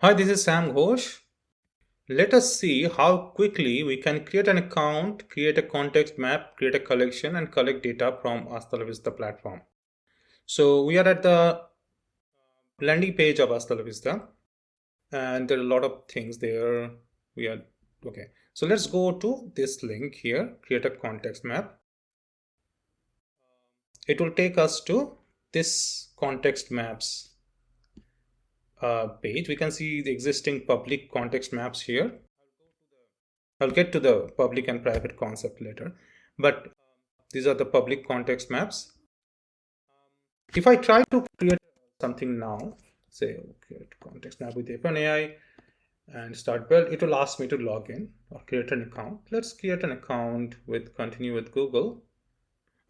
Hi, this is Sam Ghosh. Let us see how quickly we can create an account, create a context map, create a collection, and collect data from Astha La Vista platform. So we are at the landing page of Astha La Vista, and there are a lot of things there. We are okay. So let's go to this link here, create a context map. It will take us to this context maps page. We can see the existing public context maps here. I'll get to the public and private concept later, but these are the public context maps. If I try to create something now, say create context map with OpenAI and start build, it will ask me to log in or create an account. Let's create an account with continue with Google.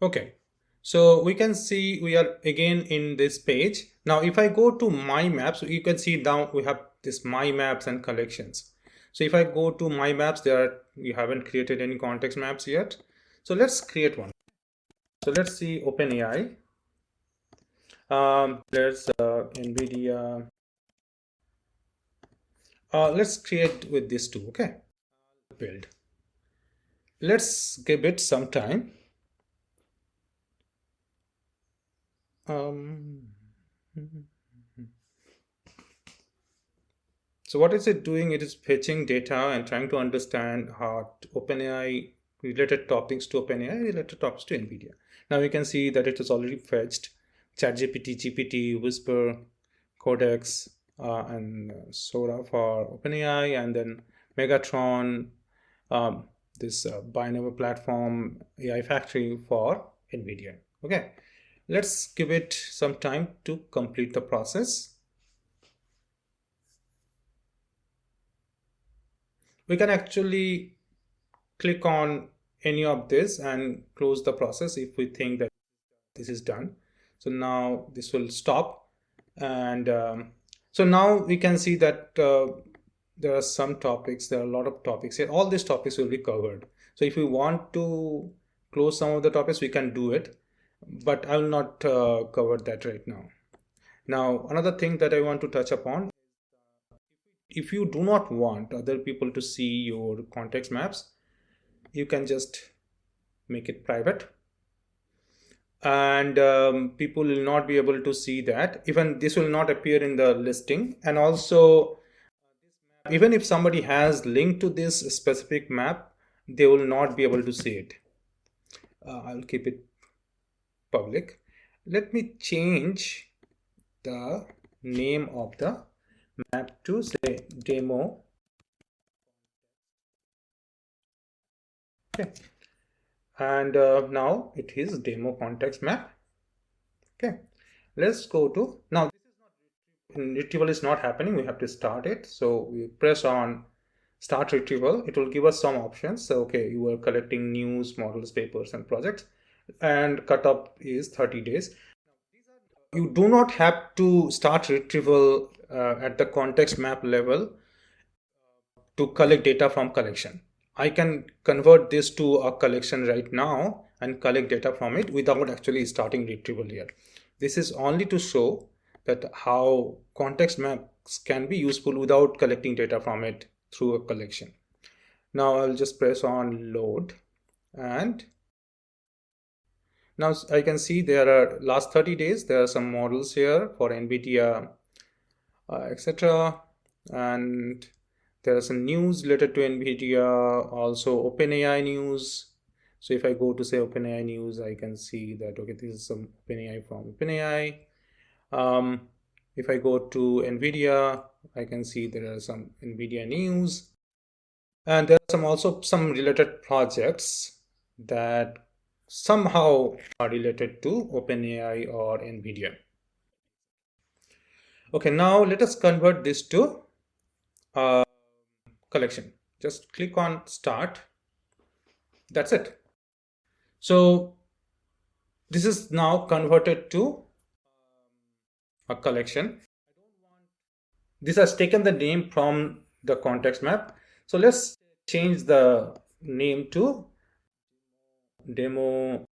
Okay, so we can see we are again in this page. Now, if I go to my maps, you can see now we have this my maps and collections. So if I go to my maps, we haven't created any context maps yet. So let's create one. So let's see OpenAI. There's NVIDIA. Let's create with this too. Okay, build. Let's give it some time. Um, So what is it doing? It is fetching data and trying to understand how OpenAI related topics to OpenAI related topics to NVIDIA. Now you can see that it has already fetched ChatGPT, GPT, Whisper, Codex, and Sora for OpenAI, and then Megatron, um, this Binary platform AI factory for NVIDIA. Okay, let's give it some time to complete the process. We can actually click on any of this and close the process if we think that this is done. So now this will stop, and so now we can see that there are some topics, there are a lot of topics here. All these topics will be covered. So if we want to close some of the topics, we can do it, but I will not cover that right now. Now, another thing that I want to touch upon, if you do not want other people to see your context maps, you can just make it private, and people will not be able to see that. Even this will not appear in the listing, and also even if somebody has linked to this specific map, they will not be able to see it. I'll keep it public. Let me change the name of the map to say demo. Okay, and now it is demo context map. Okay, let's go to now. Retrieval is not happening, we have to start it. So we press on start retrieval. It will give us some options. So okay, you are collecting news, models, papers, and projects, and cutoff is 30 days. You do not have to start retrieval at the context map level to collect data from collection. I can convert this to a collection right now and collect data from it without actually starting retrieval here. This is only to show that how context maps can be useful without collecting data from it through a collection. Now I'll just press on load, and now I can see there are last 30 days. There are some models here for NVIDIA, etc. And there are some news related to NVIDIA, also OpenAI news. So if I go to say OpenAI news, I can see that, okay, this is some OpenAI from OpenAI. If I go to NVIDIA, I can see there are some NVIDIA news. And there are also some related projects that somehow are related to OpenAI or NVIDIA. Okay, now let us convert this to collection. Just click on start. That's it. So this is now converted to a collection. This has taken the name from the context map. So let's change the name to demo.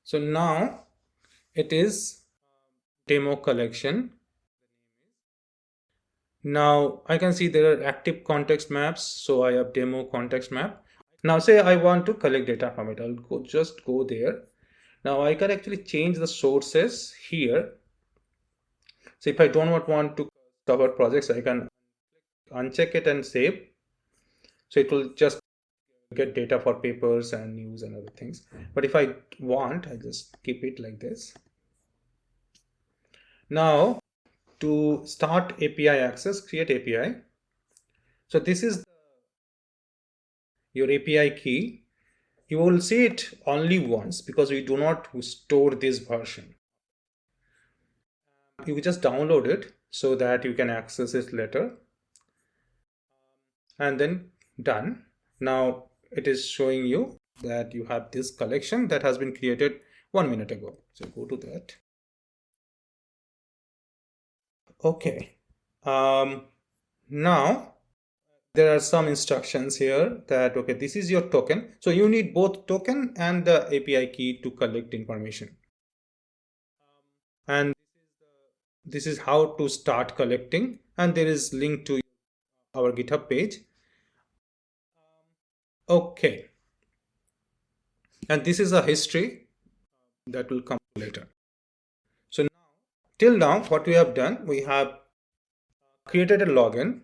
So now it is demo collection. Now I can see there are active context maps. So I have demo context map. Now say I want to collect data from it. I'll just go there. Now I can actually change the sources here. So if I don't want to cover projects, I can uncheck it and save. So it will just get data for papers and news and other things. But if I want, I just keep it like this. Now to start API access, create API. So this is your API key. You will see it only once because we do not store this version. You just download it so that you can access it later, and then done. Now it is showing you that you have this collection that has been created 1 minute ago. So go to that. Okay. Now there are some instructions here that, okay, this is your token. So you need both token and the API key to collect information. And this is how to start collecting. And there is link to our GitHub page. Okay. And this is a history that will come later. So now, till now, what we have done, we have created a login.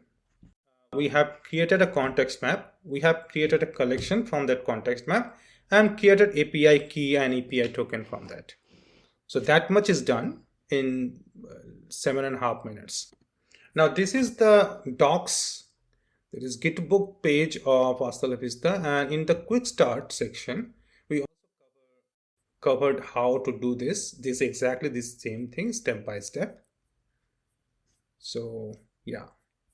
We have created a context map. We have created a collection from that context map and created API key and API token from that. So that much is done in 7.5 minutes. Now this is the docs. There is Gitbook page of Astha La Vista, and in the Quickstart section, we also covered how to do this exactly this same thing step by step. So yeah.